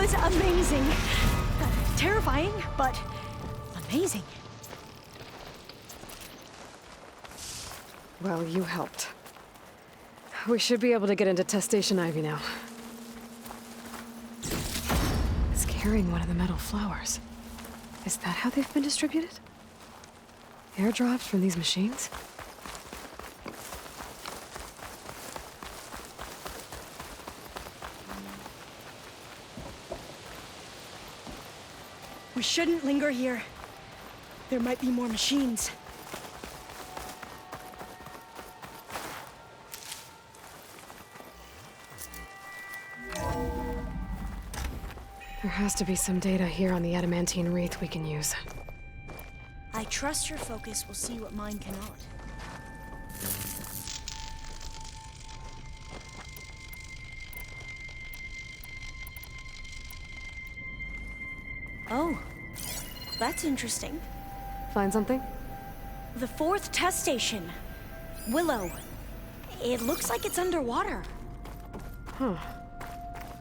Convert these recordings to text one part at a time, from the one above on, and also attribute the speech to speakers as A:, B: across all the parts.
A: was amazing. Terrifying, but amazing.
B: Well, you helped. We should be able to get into Test Station Ivy now. It's carrying one of the metal flowers. Is that how they've been distributed? Airdrops from these machines?
A: We shouldn't linger here. There might be more machines.
B: There has to be some data here on the adamantine wreath we can use.
A: I trust your focus will see what mine cannot. Oh, that's interesting.
B: Find something?
A: The 4th test station. Willow. It looks like it's underwater.
B: Huh.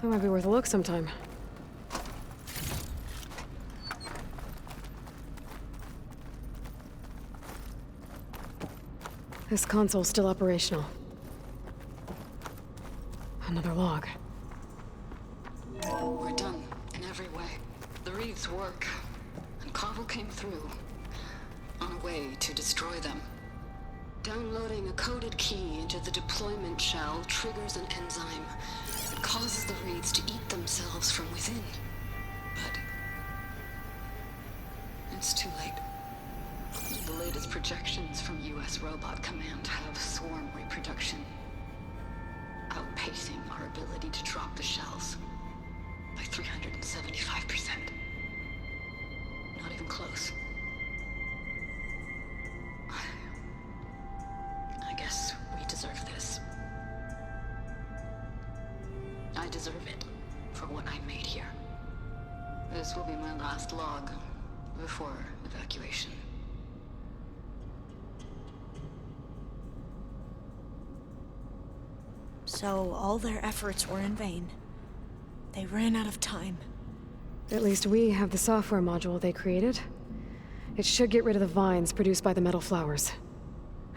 B: That might be worth a look sometime. This console's still operational. Another log.
C: We're done in every way. The wreaths work, and Carvel came through on a way to destroy them. Downloading a coded key into the deployment shell triggers an enzyme that causes the wreaths to eat themselves from within. But it's too late. The latest projections from US Robot Command have swarm reproduction, outpacing our ability to drop the shells by 375%. Not even close. I guess we deserve this. I deserve it for what I made here. This will be my last log before evacuation.
A: So all their efforts were in vain. They ran out of time.
B: At least we have the software module they created. It should get rid of the vines produced by the metal flowers.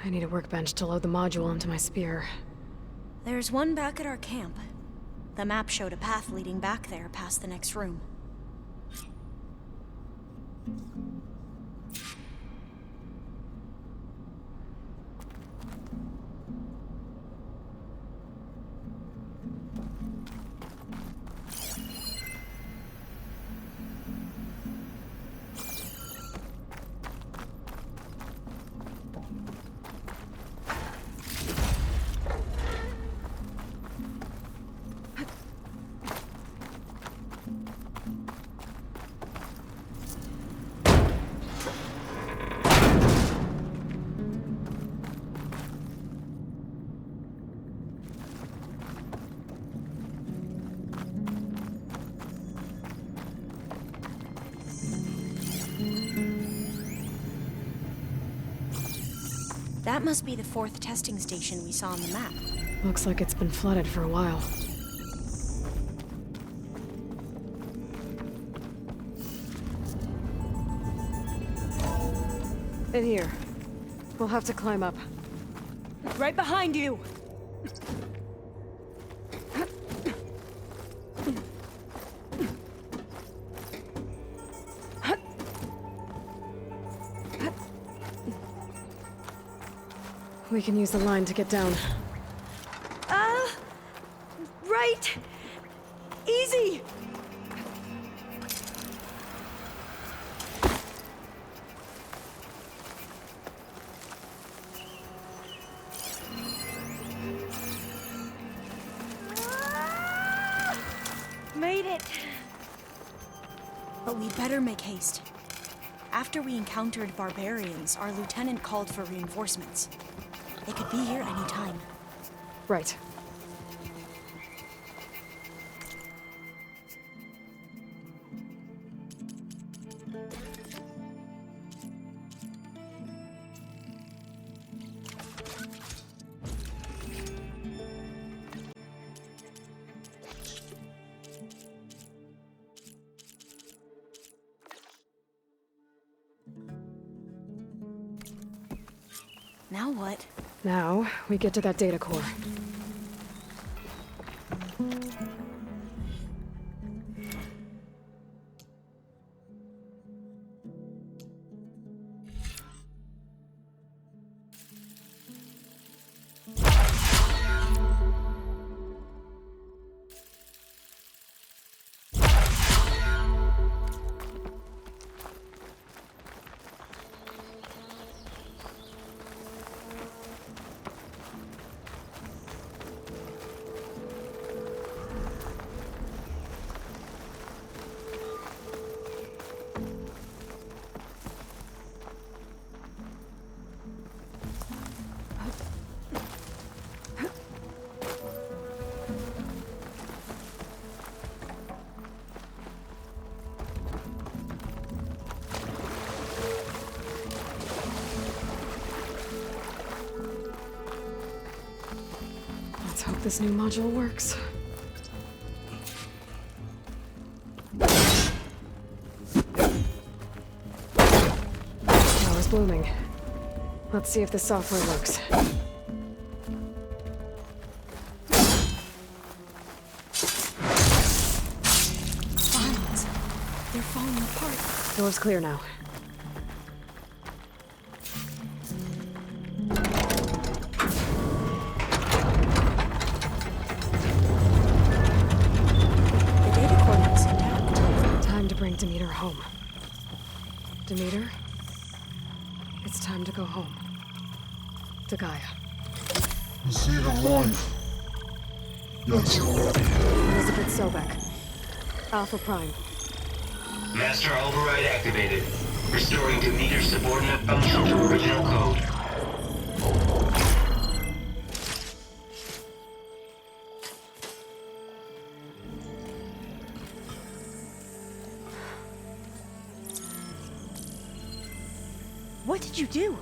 B: I need a workbench to load the module into my spear.
A: There's one back at our camp. The map showed a path leading back there past the next room. That must be the 4th testing station we saw on the map.
B: Looks like it's been flooded for a while. In here. We'll have to climb up.
A: Right behind you!
B: We can use the line to get down.
A: Right! Easy! Made it! But we better make haste. After we encountered barbarians, our lieutenant called for reinforcements. They could be here any time.
B: Right.
A: Now what?
B: Now, we get to that data core. Let's hope this new module works. Flowers blooming. Let's see if the software works.
A: Vines. They're falling apart.
B: Door's clear now.
A: The data core looks intact.
B: Time to bring Demeter home. Demeter, it's time to go home. To Gaia.
D: The seed of life. Yes.
B: Elizabeth Sobek. Alpha Prime.
E: Master override activated. Restoring Demeter's subordinate function to original code.
A: What did you do?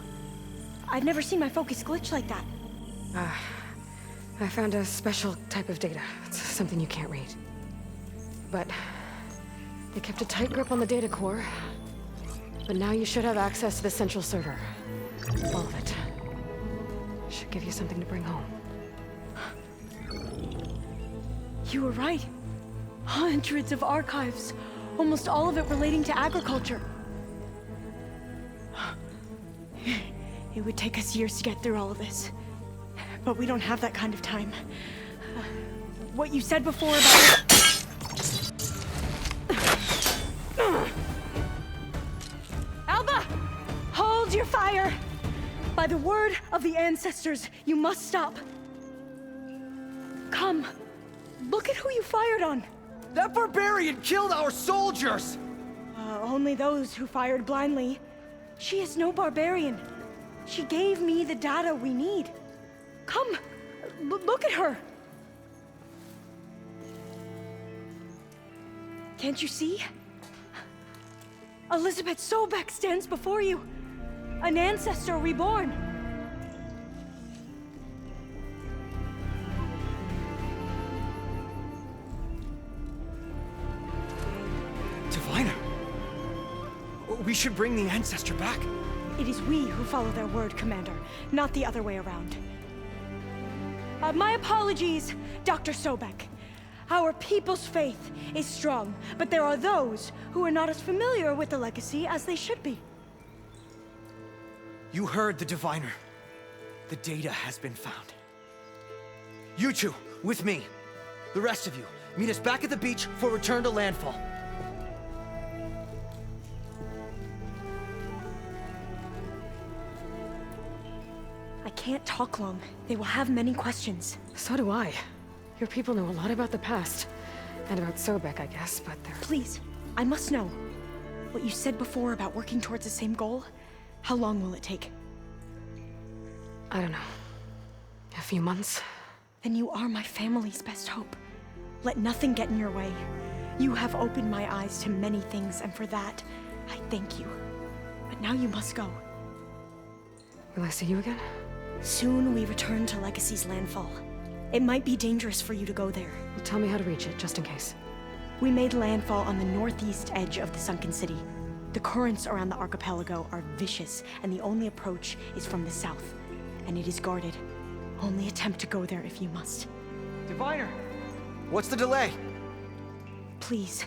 A: I've never seen my focus glitch like that.
B: I found a special type of data. It's something you can't read. But they kept a tight grip on the data core. But now you should have access to the central server. All of it. Should give you something to bring home.
A: You were right. Hundreds of archives. Almost all of it relating to agriculture. It would take us years to get through all of this. But we don't have that kind of time. What you said before about... Alba! Hold your fire! By the word of the ancestors, you must stop. Come. Look at who you fired on.
F: That barbarian killed our soldiers!
A: Only those who fired blindly. She is no barbarian. She gave me the data we need. Come, look at her. Can't you see? Elizabeth Sobek stands before you. An ancestor reborn.
F: Diviner! We should bring the ancestor back.
A: It is we who follow their word, Commander, not the other way around. My apologies, Dr. Sobek. Our people's faith is strong, but there are those who are not as familiar with the legacy as they should be.
F: You heard the diviner. The data has been found. You two, with me. The rest of you, meet us back at the beach for return to landfall.
A: I can't talk long. They will have many questions.
B: So do I. Your people know a lot about the past. And about Sobek, I guess, but they're...
A: Please, I must know. What you said before about working towards the same goal, how long will it take?
B: I don't know. A few months?
A: Then you are my family's best hope. Let nothing get in your way. You have opened my eyes to many things, and for that, I thank you. But now you must go.
B: Will I see you again?
A: Soon we return to Legacy's landfall. It might be dangerous for you to go there.
B: Well, tell me how to reach it, just in case.
A: We made landfall on the northeast edge of the sunken city. The currents around the archipelago are vicious, and the only approach is from the south. and it is guarded. Only attempt to go there if you must.
F: Diviner! What's the delay?
A: Please,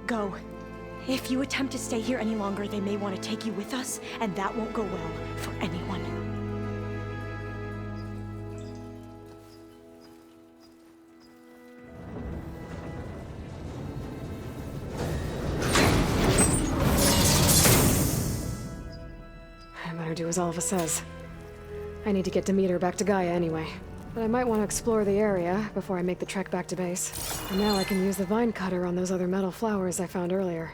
A: go. If you attempt to stay here any longer, they may want to take you with us, and that won't go well for anyone.
B: I better do as Alva says. I need to get Demeter back to Gaia anyway. But I might want to explore the area before I make the trek back to base. And now I can use the vine cutter on those other metal flowers I found earlier.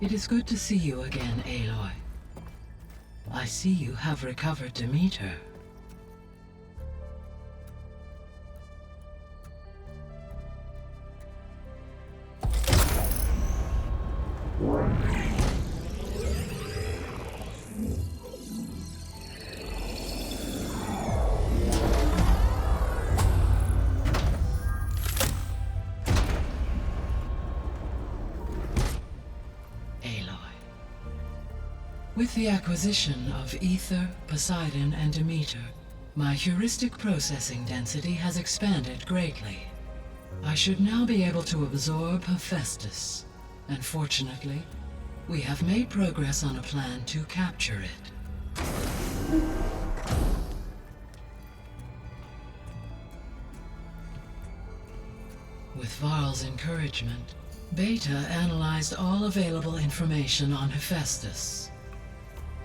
G: It is good to see you again, Aloy. I see you have recovered Demeter. With the acquisition of Ether, Poseidon, and Demeter, my heuristic processing density has expanded greatly. I should now be able to absorb Hephaestus, and fortunately, we have made progress on a plan to capture it. With Varl's encouragement, Beta analyzed all available information on Hephaestus.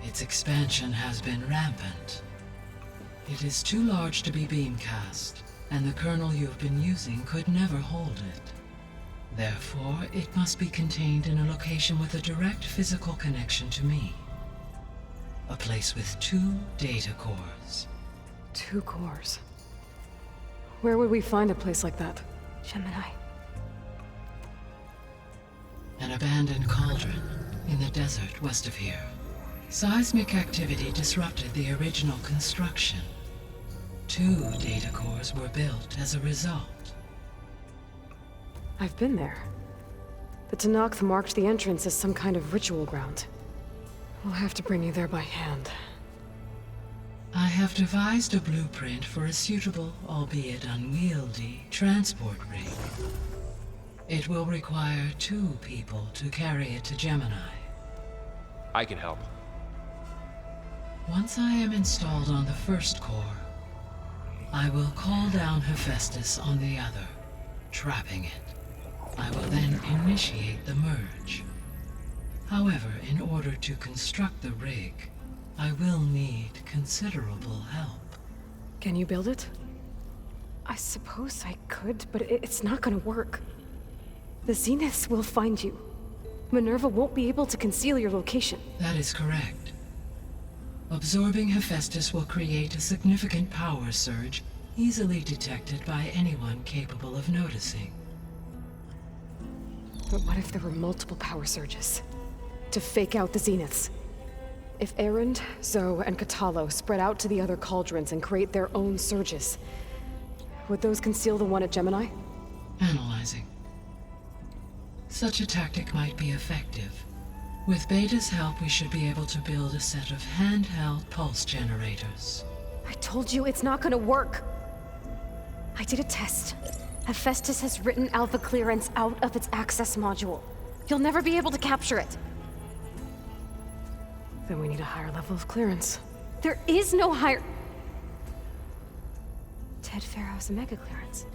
G: Its expansion has been rampant. It is too large to be beamcast, and the kernel you've been using could never hold it. Therefore, it must be contained in a location with a direct physical connection to me. A place with 2 data cores.
B: 2 cores? Where would we find a place like that?
A: Gemini.
G: An abandoned cauldron in the desert west of here. Seismic activity disrupted the original construction. 2 data cores were built as a result.
B: I've been there. The Tenakth marked the entrance as some kind of ritual ground. We'll have to bring you there by hand.
G: I have devised a blueprint for a suitable, albeit unwieldy, transport rig. It will require 2 people to carry it to Gemini.
H: I can help.
G: Once I am installed on the first core, I will call down Hephaestus on the other, trapping it. I will then initiate the merge. However, in order to construct the rig, I will need considerable help.
B: Can you build it? I suppose I could, but it's not gonna work. The Zeniths will find you. Minerva won't be able to conceal your location.
G: That is correct. Absorbing Hephaestus will create a significant power surge, easily detected by anyone capable of noticing.
B: But what if there were multiple power surges? To fake out the Zeniths? If Erend, Zoe, and Katalo spread out to the other cauldrons and create their own surges, would those conceal the one at Gemini?
G: Analyzing. Such a tactic might be effective. With Beta's help, we should be able to build a set of handheld pulse generators.
B: I told you it's not gonna work. I did a test. Hephaestus has written Alpha clearance out of its access module. You'll never be able to capture it. Then we need a higher level of clearance. There is no higher... Ted Pharaoh's Omega clearance.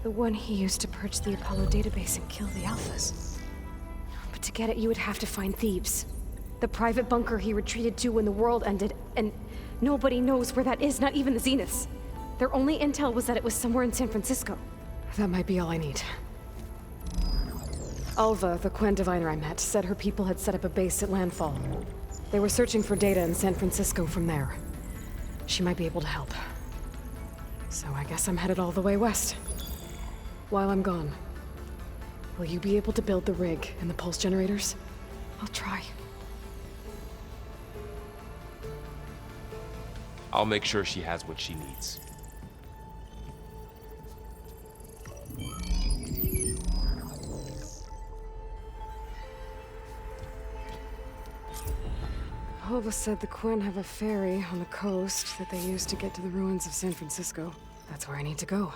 B: The one he used to purge the Apollo database and kill the Alphas. But to get it, you would have to find Thebes. The private bunker he retreated to when the world ended, and nobody knows where that is, not even the Zeniths. Their only intel was that it was somewhere in San Francisco. That might be all I need. Alva, the Quen diviner I met, said her people had set up a base at landfall. They were searching for data in San Francisco from there. She might be able to help. So I guess I'm headed all the way west. While I'm gone, will you be able to build the rig and the pulse generators? I'll try.
H: I'll make sure she has what she needs.
B: Alva said the Quen have a ferry on the coast that they use to get to the ruins of San Francisco. That's where I need to go.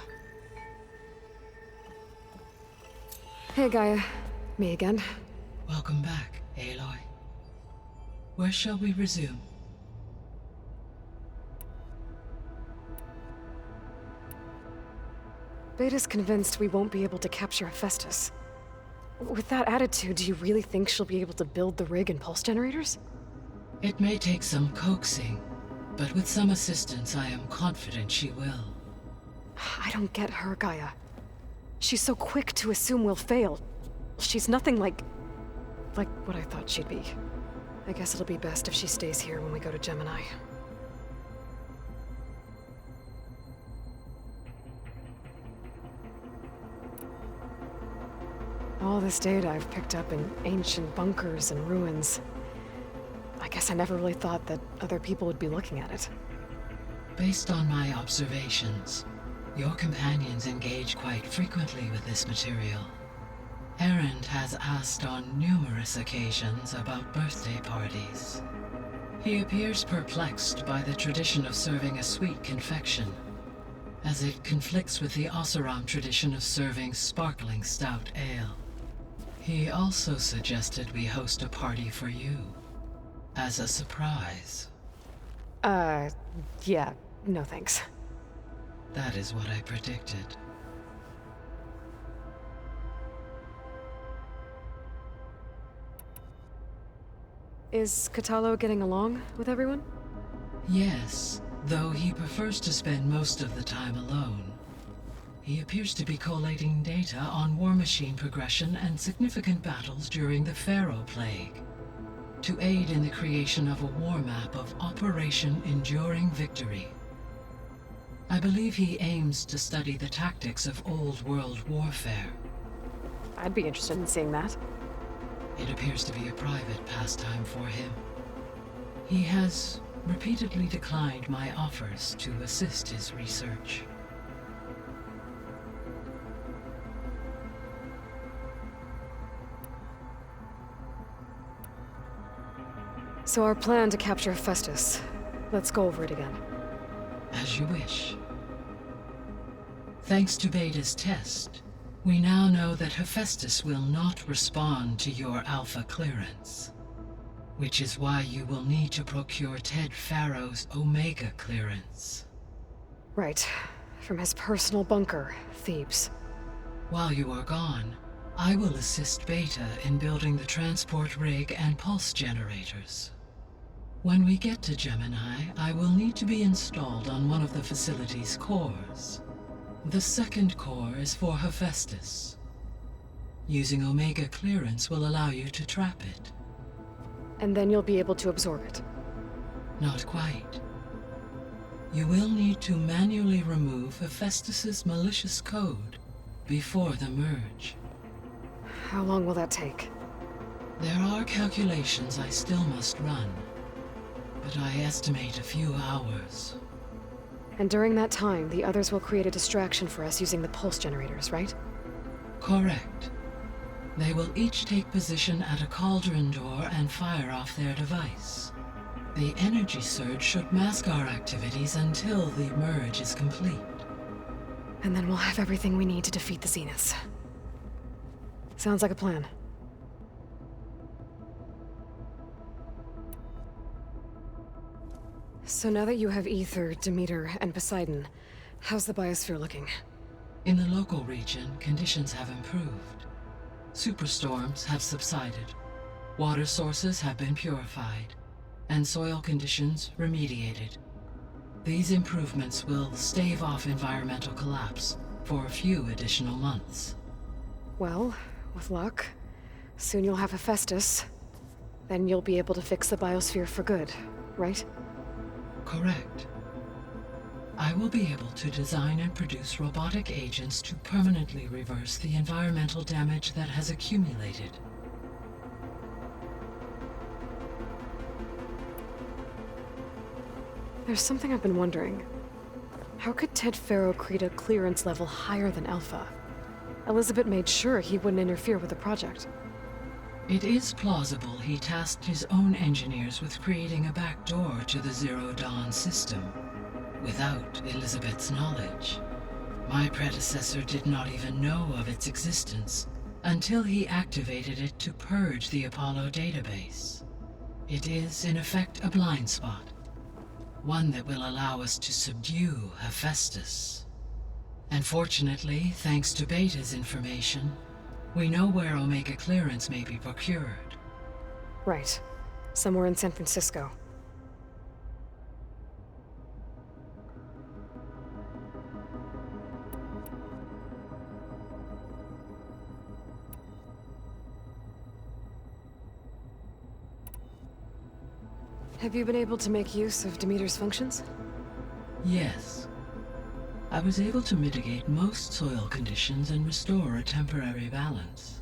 B: Hey, Gaia. Me again.
G: Welcome back, Aloy. Where shall we resume?
B: Beta's convinced we won't be able to capture Hephaestus. With that attitude, do you really think she'll be able to build the rig and pulse generators?
G: It may take some coaxing, but with some assistance, I am confident she will.
B: I don't get her, Gaia. She's so quick to assume we'll fail. She's nothing like what I thought she'd be. I guess it'll be best if she stays here when we go to Gemini. All this data I've picked up in ancient bunkers and ruins. I guess I never really thought that other people would be looking at it.
G: Based on my observations, your companions engage quite frequently with this material. Erend has asked on numerous occasions about birthday parties. He appears perplexed by the tradition of serving a sweet confection, as it conflicts with the Oseram tradition of serving sparkling stout ale. He also suggested we host a party for you, as a surprise.
B: Yeah, no thanks.
G: That is what I predicted.
B: Is Katalo getting along with everyone?
G: Yes, though he prefers to spend most of the time alone. He appears to be collating data on war machine progression and significant battles during the Pharaoh Plague, to aid in the creation of a war map of Operation Enduring Victory. I believe he aims to study the tactics of old world warfare.
B: I'd be interested in seeing that.
G: It appears to be a private pastime for him. He has repeatedly declined my offers to assist his research.
B: So our plan to capture Hephaestus. Let's go over it again.
G: As you wish. Thanks to Beta's test, we now know that Hephaestus will not respond to your Alpha clearance, which is why you will need to procure Ted Pharaoh's Omega clearance.
B: Right. From his personal bunker, Thebes.
G: While you are gone, I will assist Beta in building the transport rig and pulse generators. When we get to Gemini, I will need to be installed on one of the facility's cores. The second core is for Hephaestus. Using Omega clearance will allow you to trap it.
B: And then you'll be able to absorb it.
G: Not quite. You will need to manually remove Hephaestus's malicious code before the merge.
B: How long will that take?
G: There are calculations I still must run, but I estimate a few hours.
B: And during that time, the others will create a distraction for us using the pulse generators, right?
G: Correct. They will each take position at a cauldron door and fire off their device. The energy surge should mask our activities until the merge is complete.
B: And then we'll have everything we need to defeat the Zeniths. Sounds like a plan. So now that you have Ether, Demeter, and Poseidon, how's the biosphere looking?
G: In the local region, conditions have improved. Superstorms have subsided. Water sources have been purified, and soil conditions remediated. These improvements will stave off environmental collapse for a few additional months.
B: Well, with luck, soon you'll have Hephaestus. Then you'll be able to fix the biosphere for good, right?
G: Correct. I will be able to design and produce robotic agents to permanently reverse the environmental damage that has accumulated.
B: There's something I've been wondering. How could Ted Faro create a clearance level higher than Alpha? Elizabeth made sure he wouldn't interfere with the project.
G: It is plausible he tasked his own engineers with creating a backdoor to the Zero Dawn system, without Elizabeth's knowledge. My predecessor did not even know of its existence until he activated it to purge the Apollo database. It is, in effect, a blind spot. One that will allow us to subdue Hephaestus. And fortunately, thanks to Beta's information, we know where Omega clearance may be procured.
B: Right. Somewhere in San Francisco. Have you been able to make use of Demeter's functions?
G: Yes. I was able to mitigate most soil conditions and restore a temporary balance.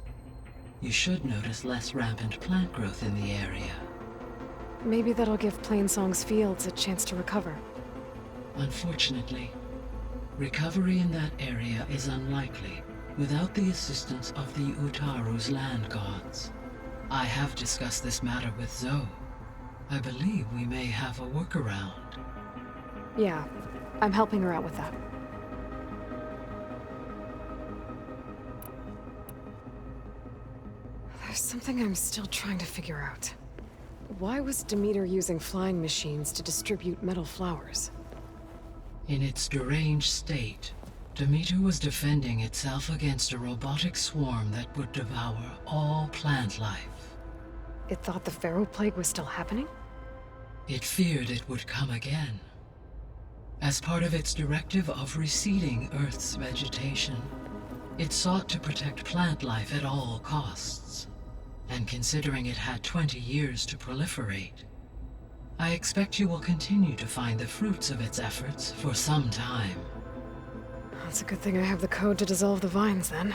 G: You should notice less rampant plant growth in the area.
B: Maybe that'll give Plainsong's fields a chance to recover.
G: Unfortunately, recovery in that area is unlikely without the assistance of the Utaru's land gods. I have discussed this matter with Zoe. I believe we may have a workaround.
B: Yeah, I'm helping her out with that. There's something I'm still trying to figure out. Why was Demeter using flying machines to distribute metal flowers?
G: In its deranged state, Demeter was defending itself against a robotic swarm that would devour all plant life.
B: It thought the Pharaoh Plague was still happening?
G: It feared it would come again. As part of its directive of reseeding Earth's vegetation, it sought to protect plant life at all costs. And considering it had 20 years to proliferate, I expect you will continue to find the fruits of its efforts for some time.
B: That's a good thing I have the code to dissolve the vines, then.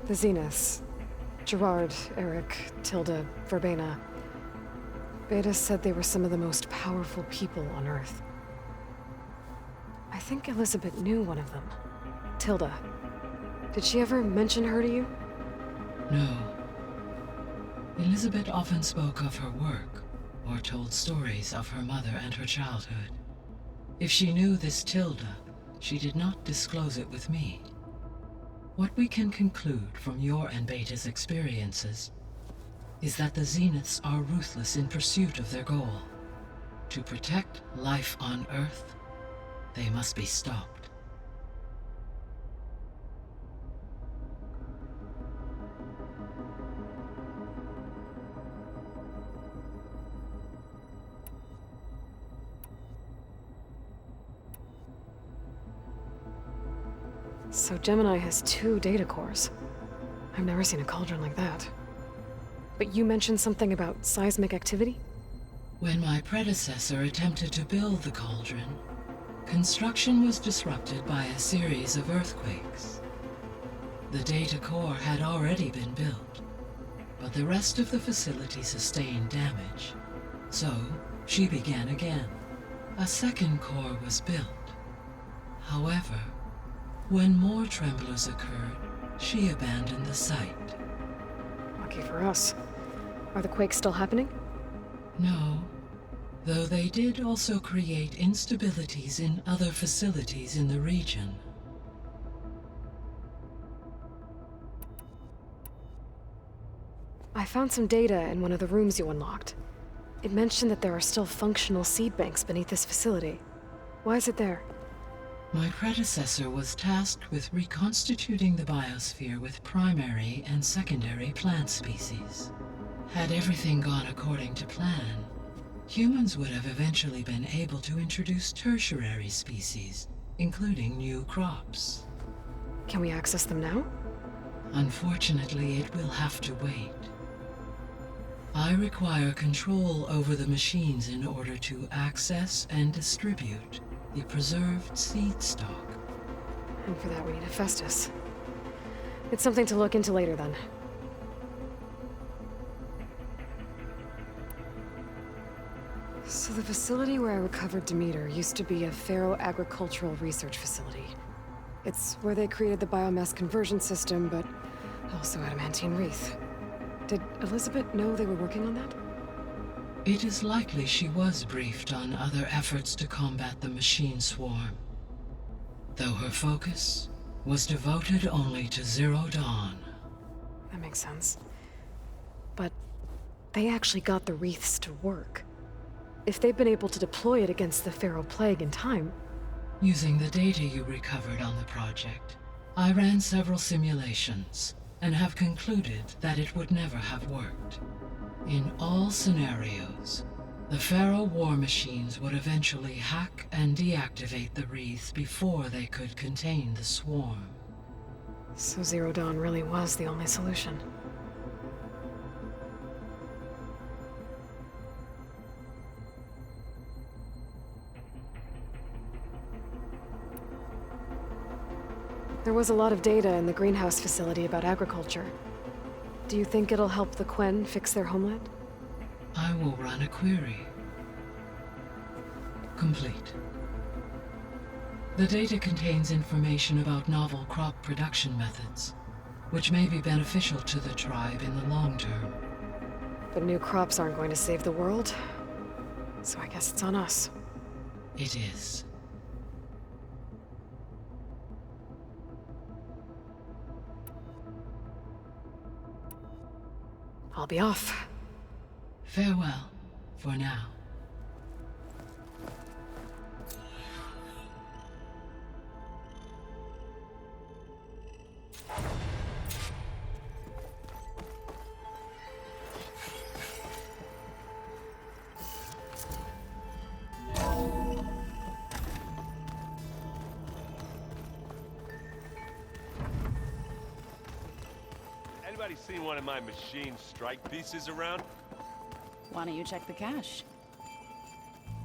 B: The Zeniths. Gerard, Eric, Tilda, Verbena. Beta said they were some of the most powerful people on Earth. I think Elizabeth knew one of them. Tilda. Did she ever mention her to you?
G: No. Elizabeth often spoke of her work, or told stories of her mother and her childhood. If she knew this Tilda, she did not disclose it with me. What we can conclude from your and Beta's experiences is that the Zeniths are ruthless in pursuit of their goal. To protect life on Earth, they must be stopped.
B: So Gemini has 2 data cores. I've never seen a cauldron like that. But you mentioned something about seismic activity?
G: When my predecessor attempted to build the cauldron, construction was disrupted by a series of earthquakes. The data core had already been built, but the rest of the facility sustained damage. So, she began again. A second core was built. However, when more tremblers occurred, she abandoned the site.
B: Lucky for us. Are the quakes still happening?
G: No, though they did also create instabilities in other facilities in the region.
B: I found some data in one of the rooms you unlocked. It mentioned that there are still functional seed banks beneath this facility. Why is it there?
G: My predecessor was tasked with reconstituting the biosphere with primary and secondary plant species. Had everything gone according to plan, humans would have eventually been able to introduce tertiary species, including new crops.
B: Can we access them now?
G: Unfortunately, it will have to wait. I require control over the machines in order to access and distribute the preserved seed stock.
B: And for that we need Hephaestus. It's something to look into later then. So the facility where I recovered Demeter used to be a Pharaoh agricultural research facility. It's where they created the biomass conversion system, but also adamantine wreath. Did Elizabeth know they were working on that?
G: It is likely she was briefed on other efforts to combat the machine swarm, though her focus was devoted only to Zero Dawn.
B: That makes sense. But they actually got the wreaths to work. If they've been able to deploy it against the Pharaoh Plague in time...
G: Using the data you recovered on the project, I ran several simulations and have concluded that it would never have worked. In all scenarios, the Pharaoh war machines would eventually hack and deactivate the wreaths before they could contain the swarm.
B: So Zero Dawn really was the only solution. There was a lot of data in the greenhouse facility about agriculture. Do you think it'll help the Quen fix their homeland?
G: I will run a query. Complete. The data contains information about novel crop production methods, which may be beneficial to the tribe in the long term.
B: But new crops aren't going to save the world, so I guess it's on us.
G: It is.
B: I'll be off.
G: Farewell, for now.
I: Anybody seen one of my machine strike pieces around?
J: Why don't you check the cache?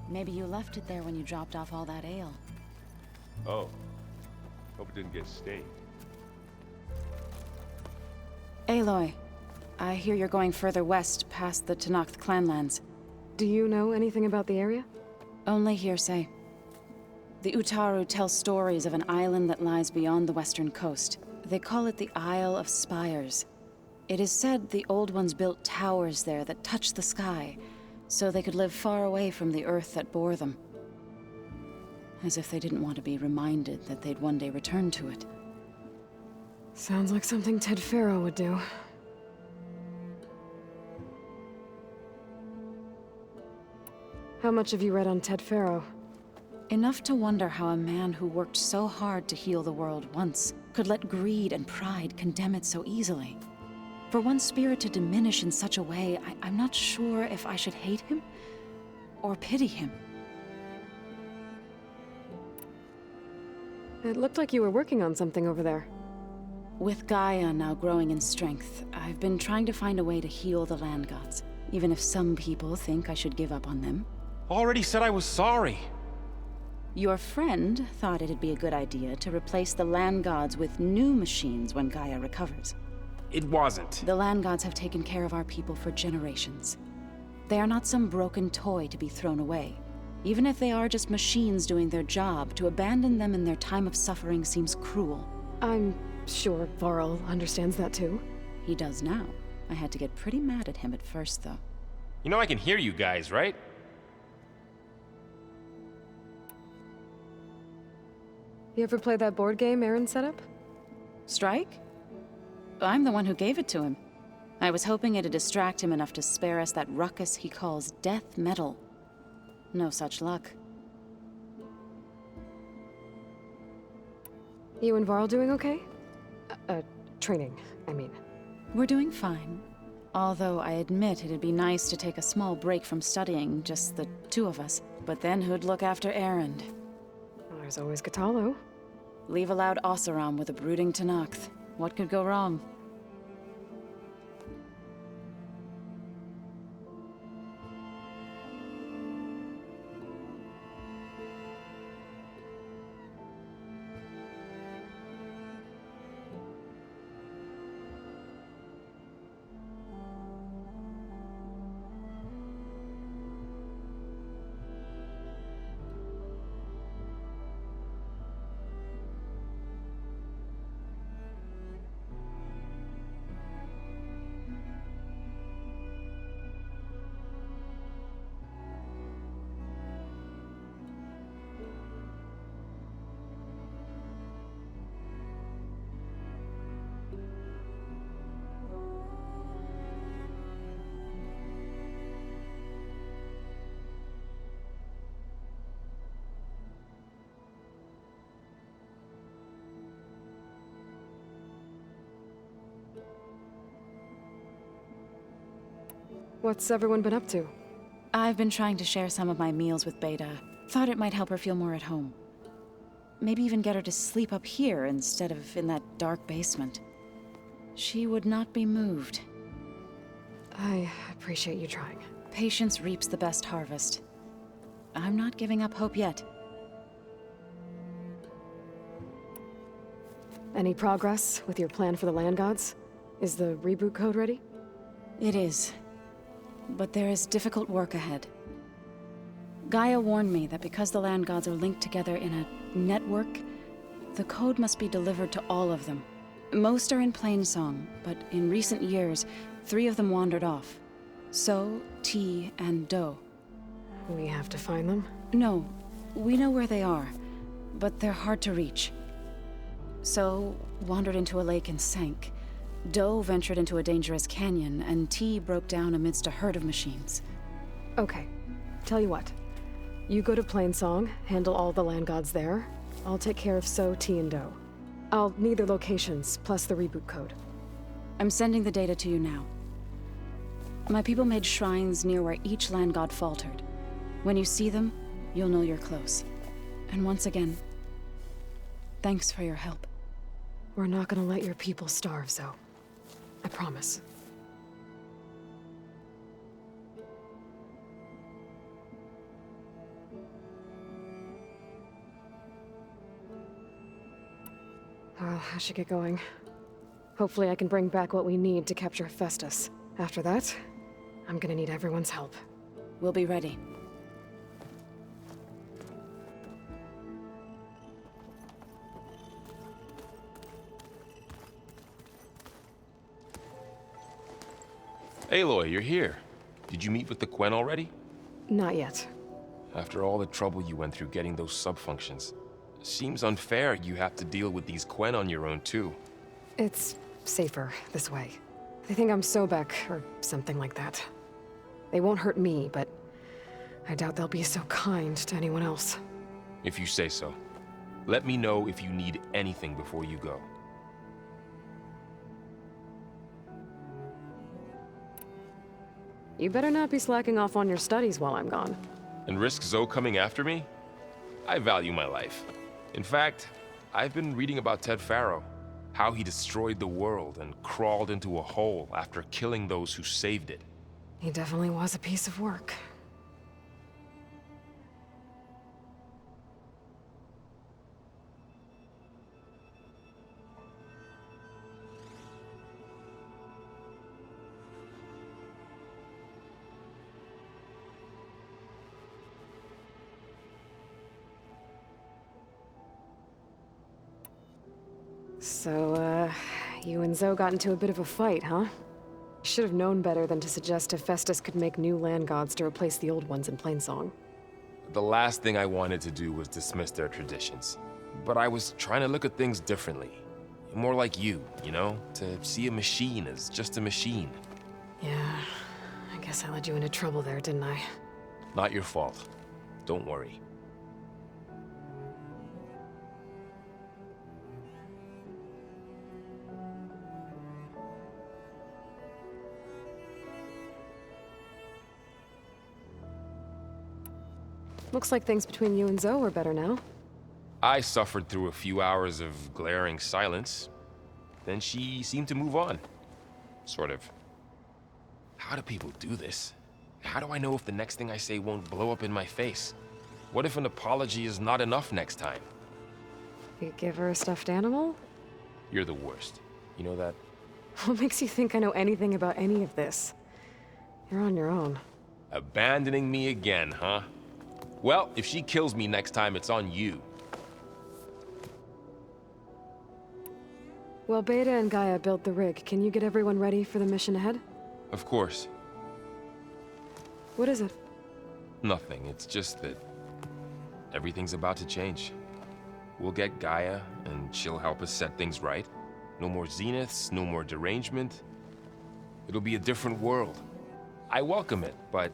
J: Maybe you left it there when you dropped off all that ale.
I: Oh. Hope it didn't get stained.
J: Aloy, I hear you're going further west past the Tenakth clanlands.
B: Do you know anything about the area?
J: Only hearsay. The Utaru tell stories of an island that lies beyond the western coast. They call it the Isle of Spires. It is said the Old Ones built towers there that touched the sky, so they could live far away from the earth that bore them. As if they didn't want to be reminded that they'd one day return to it.
B: Sounds like something Ted Pharaoh would do. How much have you read on Ted Pharaoh?
J: Enough to wonder how a man who worked so hard to heal the world once could let greed and pride condemn it so easily. For one spirit to diminish in such a way, I'm not sure if I should hate him or pity him.
B: It looked like you were working on something over there.
J: With Gaia now growing in strength, I've been trying to find a way to heal the land gods, even if some people think I should give up on them.
H: Already said I was sorry.
J: Your friend thought it'd be a good idea to replace the land gods with new machines when Gaia recovers.
H: It wasn't.
J: The land gods have taken care of our people for generations. They are not some broken toy to be thrown away. Even if they are just machines doing their job, to abandon them in their time of suffering seems cruel.
B: I'm sure Varl understands that too.
J: He does now. I had to get pretty mad at him at first, though.
H: You know I can hear you guys, right?
B: You ever play that board game Aaron set up?
J: Strike? I'm the one who gave it to him. I was hoping it'd distract him enough to spare us that ruckus he calls death metal. No such luck.
B: You and Varl doing okay? Training, I mean.
J: We're doing fine. Although I admit it'd be nice to take a small break from studying, just the two of us. But then who'd look after Erend?
B: Well, there's always Katalo.
J: Leave a loud Oseram with a brooding Tenakth. What could go wrong?
B: What's everyone been up to?
J: I've been trying to share some of my meals with Beta. Thought it might help her feel more at home. Maybe even get her to sleep up here instead of in that dark basement. She would not be moved.
B: I appreciate you trying.
J: Patience reaps the best harvest. I'm not giving up hope yet.
B: Any progress with your plan for the land gods? Is the reboot code ready?
J: It is. But there is difficult work ahead. Gaia warned me that because the land gods are linked together in a network, the code must be delivered to all of them. Most are in Plainsong, but in recent years, 3 of them wandered off. So, T, and Do.
B: We have to find them?
J: No, we know where they are, but they're hard to reach. So, wandered into a lake and sank. Do ventured into a dangerous canyon, and T broke down amidst a herd of machines.
B: Okay. Tell you what. You go to Plainsong, handle all the land gods there. I'll take care of So, T, and Do. I'll need their locations, plus the reboot code.
J: I'm sending the data to you now. My people made shrines near where each land god faltered. When you see them, you'll know you're close. And once again, thanks for your help.
B: We're not gonna let your people starve, Zo. I promise. Well, I should get going. Hopefully I can bring back what we need to capture Festus. After that, I'm gonna need everyone's help.
J: We'll be ready.
H: Aloy, you're here. Did you meet with the Quen already?
B: Not yet.
H: After all the trouble you went through getting those sub-functions, seems unfair you have to deal with these Quen on your own too.
B: It's safer this way. They think I'm Sobek, or something like that. They won't hurt me, but I doubt they'll be so kind to anyone else.
H: If you say so. Let me know if you need anything before you go.
B: You better not be slacking off on your studies while I'm gone.
H: And risk Zo coming after me? I value my life. In fact, I've been reading about Ted Faro. How he destroyed the world and crawled into a hole after killing those who saved it.
B: He definitely was a piece of work. So, you and Zoe got into a bit of a fight, huh? Should have known better than to suggest Hephaestus could make new land gods to replace the old ones in Plainsong.
H: The last thing I wanted to do was dismiss their traditions. But I was trying to look at things differently. More like you know? To see a machine as just a machine.
B: Yeah, I guess I led you into trouble there, didn't I?
H: Not your fault. Don't worry.
B: Looks like things between you and Zoe are better now.
H: I suffered through a few hours of glaring silence. Then she seemed to move on. Sort of. How do people do this? How do I know if the next thing I say won't blow up in my face? What if an apology is not enough next time?
B: You give her a stuffed animal?
H: You're the worst. You know that?
B: What makes you think I know anything about any of this? You're on your own.
H: Abandoning me again, huh? Well, if she kills me next time, it's on you.
B: Well, Beta and Gaia built the rig. Can you get everyone ready for the mission ahead?
H: Of course.
B: What is it?
H: Nothing. It's just that everything's about to change. We'll get Gaia, and she'll help us set things right. No more zeniths, no more derangement. It'll be a different world. I welcome it, but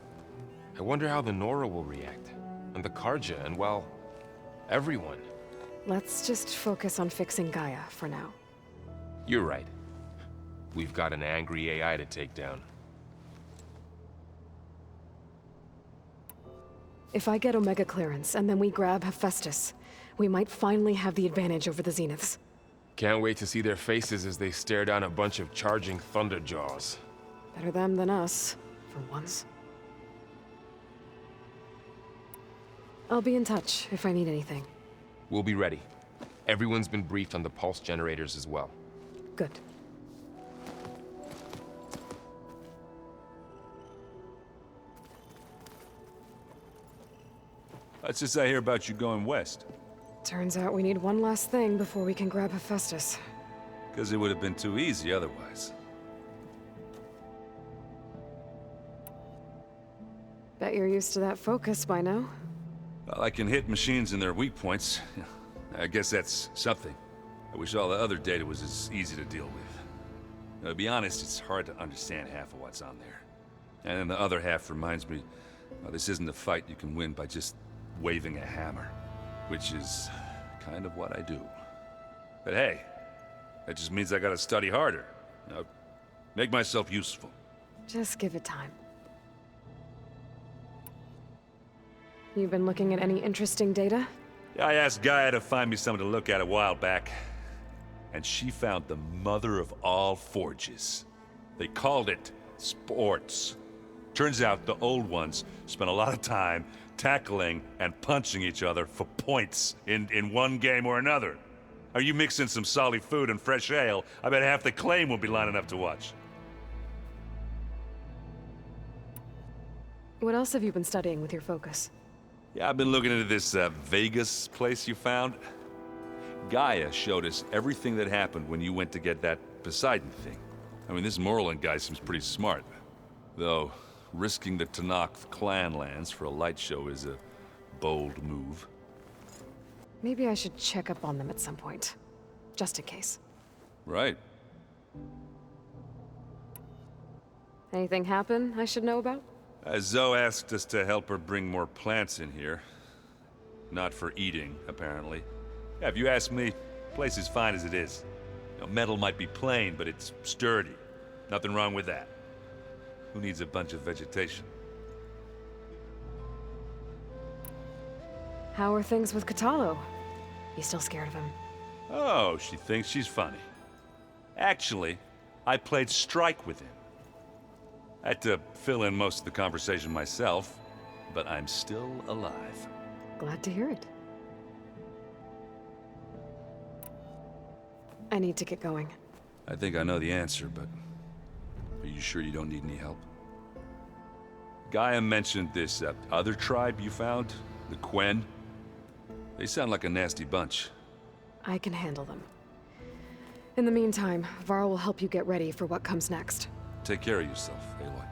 H: I wonder how the Nora will react. And the Karja, and well, everyone.
B: Let's just focus on fixing Gaia for now.
H: You're right. We've got an angry AI to take down.
B: If I get Omega clearance, and then we grab Hephaestus, we might finally have the advantage over the Zeniths.
H: Can't wait to see their faces as they stare down a bunch of charging Thunderjaws.
B: Better them than us, for once. I'll be in touch if I need anything.
H: We'll be ready. Everyone's been briefed on the pulse generators as well.
B: Good.
K: What's this I hear about you going west?
B: Turns out we need one last thing before we can grab Hephaestus.
K: Because it would have been too easy otherwise.
B: Bet you're used to that focus by now.
K: Well, I can hit machines in their weak points. I guess that's something. I wish all the other data was as easy to deal with. Now, to be honest, it's hard to understand half of what's on there. And then the other half reminds me, this isn't a fight you can win by just waving a hammer. Which is kind of what I do. But hey, that just means I gotta study harder. Make myself useful.
B: Just give it time. You've been looking at any interesting data?
K: Yeah, I asked Gaia to find me something to look at a while back. And she found the mother of all forges. They called it sports. Turns out the old ones spent a lot of time tackling and punching each other for points in one game or another. Are you mixing some solid food and fresh ale? I bet half the claim will be lining up to watch.
B: What else have you been studying with your focus?
K: Yeah, I've been looking into this Vegas place you found. Gaia showed us everything that happened when you went to get that Poseidon thing. I mean, this Morland guy seems pretty smart. Though, risking the Tenakth clan lands for a light show is a bold move.
B: Maybe I should check up on them at some point. Just in case.
K: Right.
B: Anything happen I should know about?
K: Zoe asked us to help her bring more plants in here. Not for eating, apparently. Yeah, if you ask me, the place is fine as it is. Metal might be plain, but it's sturdy. Nothing wrong with that. Who needs a bunch of vegetation?
B: How are things with Katalo? You still scared of him?
K: Oh, she thinks she's funny. Actually, I played strike with him. I had to fill in most of the conversation myself, but I'm still alive.
B: Glad to hear it. I need to get going.
K: I think I know the answer, but are you sure you don't need any help? Gaia mentioned this other tribe you found, the Quen. They sound like a nasty bunch.
B: I can handle them. In the meantime, Varl will help you get ready for what comes next.
K: Take care of yourself, Aloy.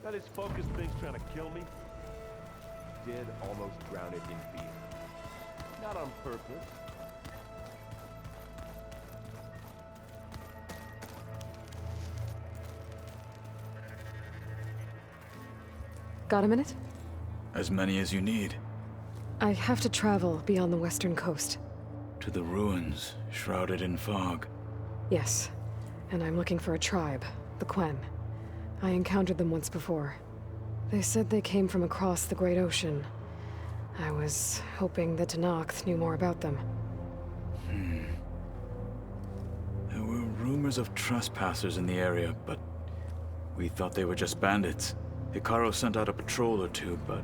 I: Now this focus thing's trying to kill me. Did almost drown it in beer. Not on purpose.
B: Got a minute?
L: As many as you need.
B: I have to travel beyond the western coast.
L: To the ruins, shrouded in fog.
B: Yes, and I'm looking for a tribe, the Quen. I encountered them once before. They said they came from across the Great Ocean. I was hoping that Tenakth knew more about them.
L: There were rumors of trespassers in the area, but we thought they were just bandits. Hikaru sent out a patrol or two, but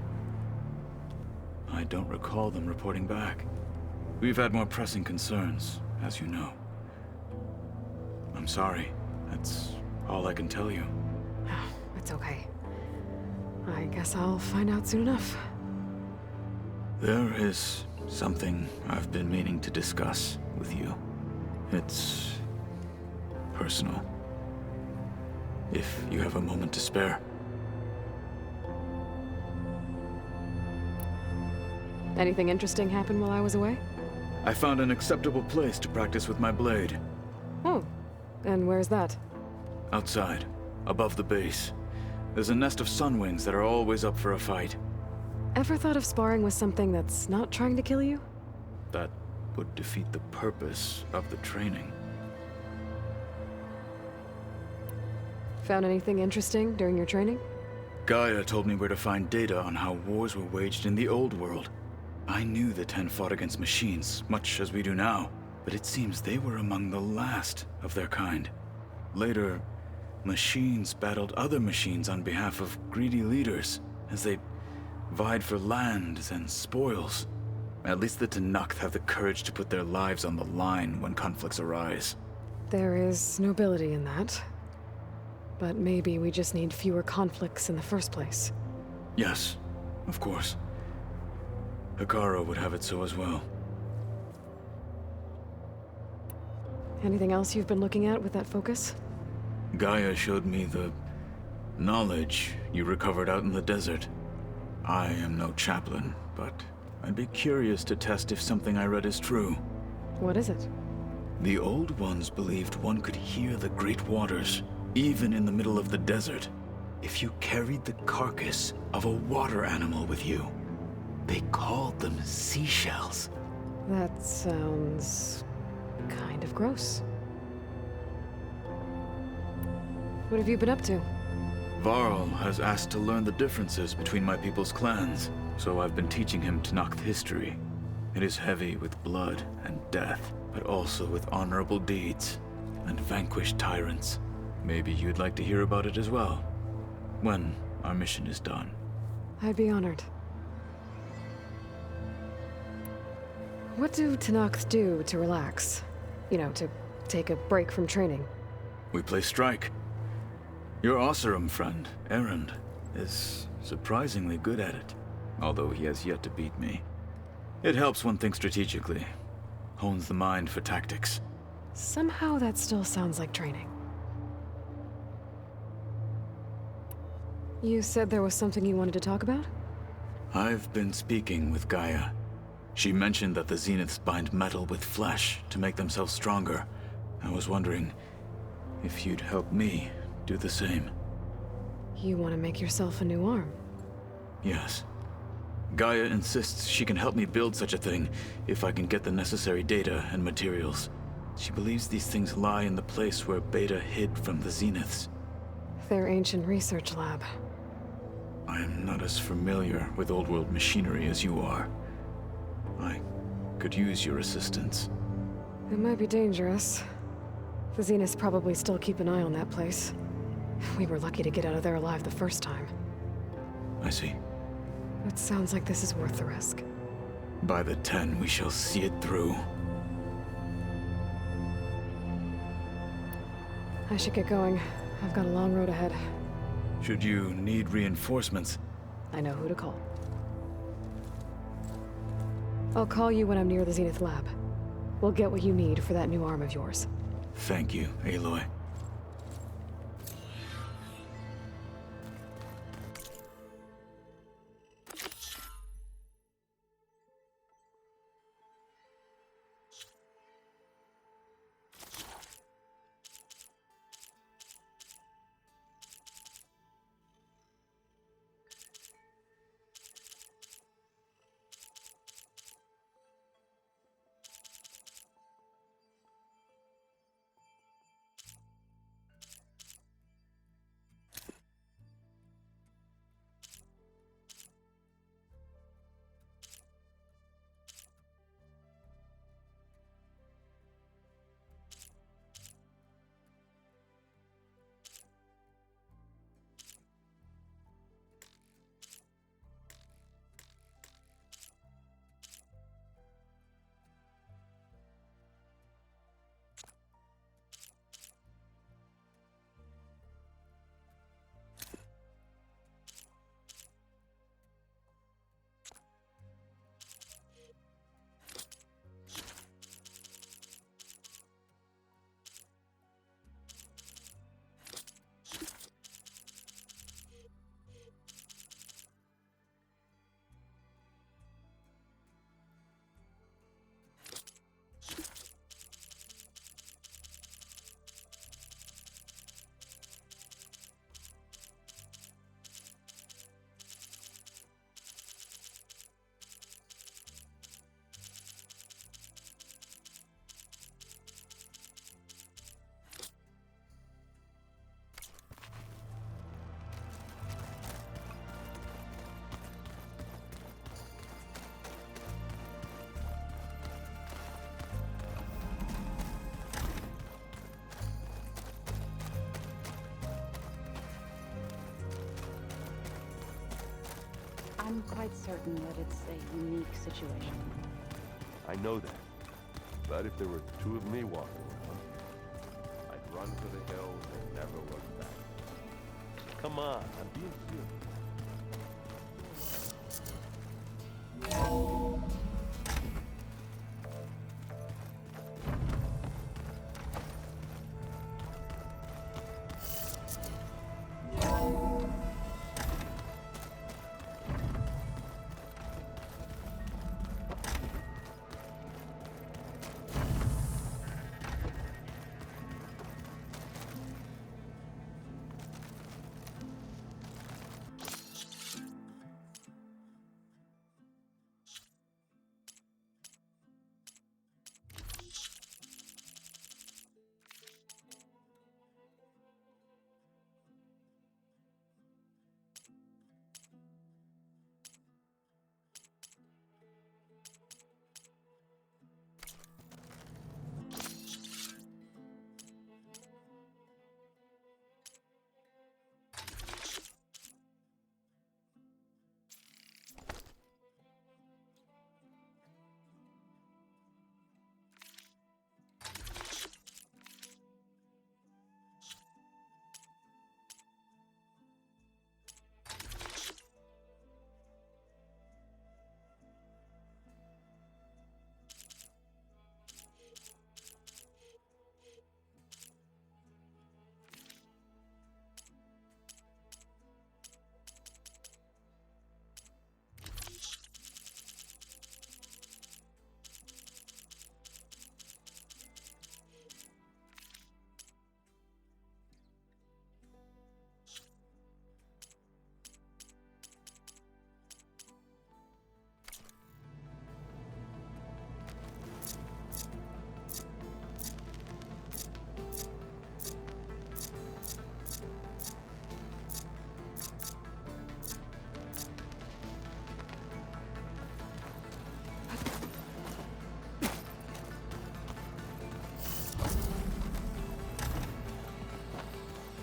L: I don't recall them reporting back. We've had more pressing concerns, as you know. I'm sorry. That's all I can tell you.
B: It's okay. I guess I'll find out soon enough.
L: There is something I've been meaning to discuss with you. It's personal. If you have a moment to spare.
B: Anything interesting happen while I was away?
L: I found an acceptable place to practice with my blade.
B: Oh, and where's that?
L: Outside, above the base. There's a nest of sunwings that are always up for a fight.
B: Ever thought of sparring with something that's not trying to kill you?
L: That would defeat the purpose of the training.
B: Found anything interesting during your training?
L: Gaia told me where to find data on how wars were waged in the old world. I knew the Ten fought against machines, much as we do now. but it seems they were among the last of their kind. Later, machines battled other machines on behalf of greedy leaders as they vied for lands and spoils. At least the Tenakth have the courage to put their lives on the line when conflicts arise.
B: There is nobility in that. But maybe we just need fewer conflicts in the first place.
L: Yes, of course. Hekarro would have it so as well.
B: Anything else you've been looking at with that focus?
L: Gaia showed me the knowledge you recovered out in the desert. I am no chaplain, but I'd be curious to test if something I read is true.
B: What is it?
L: The Old Ones believed one could hear the great waters, even in the middle of the desert, if you carried the carcass of a water animal with you. They called them seashells.
B: That sounds kind of gross. What have you been up to?
L: Varl has asked to learn the differences between my people's clans, so I've been teaching him Tenakth history. It is heavy with blood and death, but also with honorable deeds and vanquished tyrants. Maybe you'd like to hear about it as well, when our mission is done.
B: I'd be honored. What do Tenakth do to relax? You know, to take a break from training?
L: We play strike. Your Oseram friend, Erend, is surprisingly good at it, although he has yet to beat me. It helps one think strategically, hones the mind for tactics.
B: Somehow that still sounds like training. You said there was something you wanted to talk about?
L: I've been speaking with Gaia. She mentioned that the Zeniths bind metal with flesh to make themselves stronger. I was wondering if you'd help me do the same.
B: You want to make yourself a new arm?
L: Yes. Gaia insists she can help me build such a thing if I can get the necessary data and materials. She believes these things lie in the place where Beta hid from the Zeniths.
B: Their ancient research lab.
L: I am not as familiar with old world machinery as you are. I could use your assistance.
B: It might be dangerous. The Zeniths probably still keep an eye on that place. We were lucky to get out of there alive the first time.
L: I see.
B: It sounds like this is worth the risk.
L: By the 10, we shall see it through.
B: I should get going. I've got a long road ahead.
L: Should you need reinforcements?
B: I know who to call. I'll call you when I'm near the Zenith lab. We'll get what you need for that new arm of yours.
L: Thank you, Aloy.
J: I'm quite certain that it's a unique situation.
I: I know that. But if there were two of me walking around, I'd run for the hills and never look back. Come on, I'm being serious.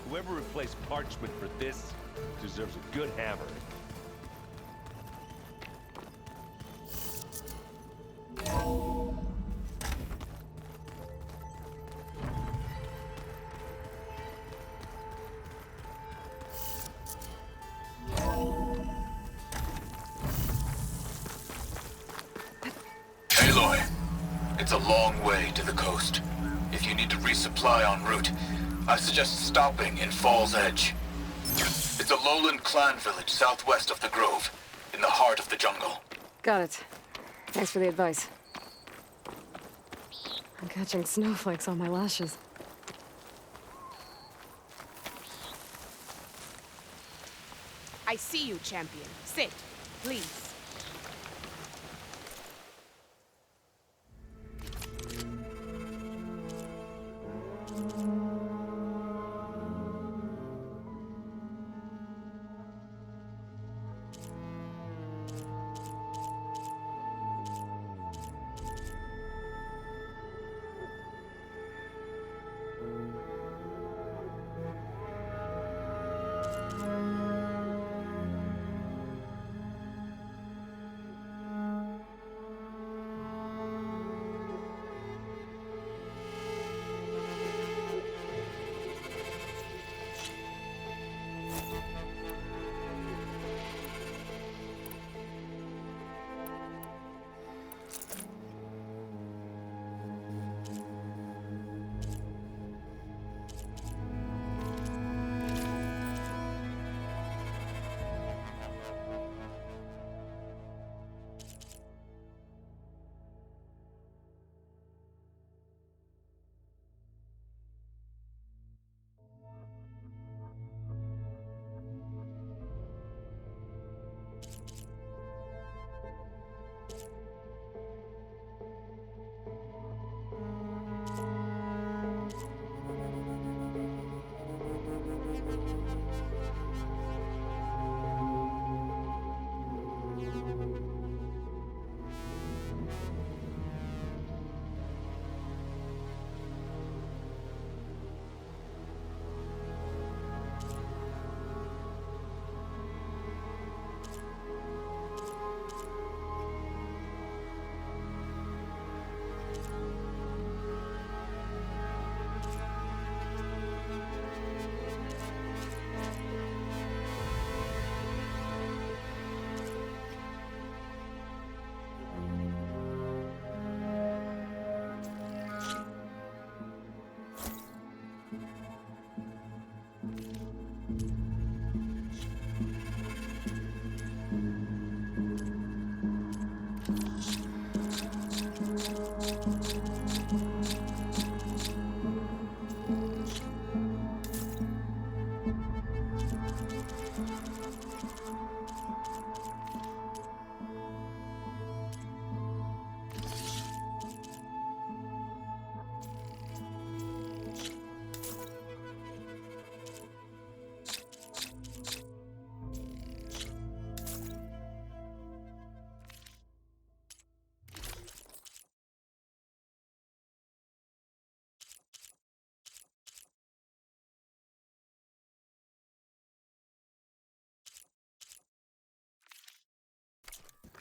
I: Whoever replaced parchment for this deserves a good hammer.
M: Aloy, it's a long way to the coast. If you need to resupply en route, I suggest stopping in Fall's Edge. It's a lowland clan village southwest of the Grove, in the heart of the jungle.
B: Got it. Thanks for the advice. I'm catching snowflakes on my lashes.
N: I see you, champion. Sit, please.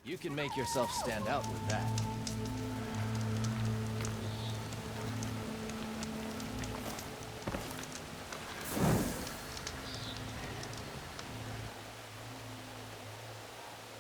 O: You can make yourself stand out with that.